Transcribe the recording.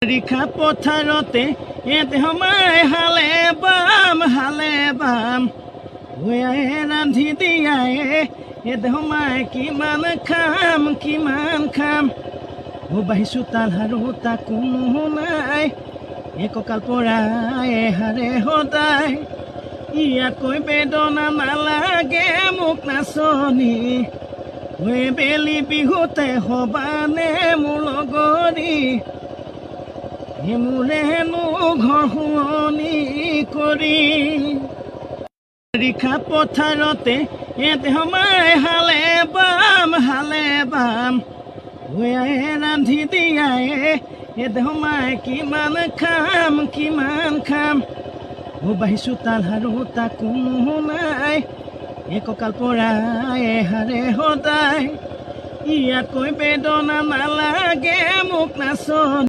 ৰিখা পথাৰতে এতে সোমাই হালে বাম হৈয়ে ৰান্ধি দিয়ায়ে এতে সোমাই কিমান খাম বাঢ়িছোঁ তাল হাৰো তাক কোনো নাই এককাল পৰাই হাৰে সদায় ইয়াতকৈ বেদনা নালাগে মোক নাচনি হৈ বেলি বিহুতে হবানে মোৰ লগৰী মোৰেনো ঘৰ শুৱনি কৰি ৰিখা পথাৰতে এতে সোমাই হালে বাম হৈয়ে ৰান্ধি দিয়ায়ে এতে সোমাই কিমান খাম বাঢ়িছোঁ তাল হাৰো তাক কোনো নাই এককাল পৰাই হাৰে সদায় ইয়াতকৈ বেদনা নালাগে মোক নাচনি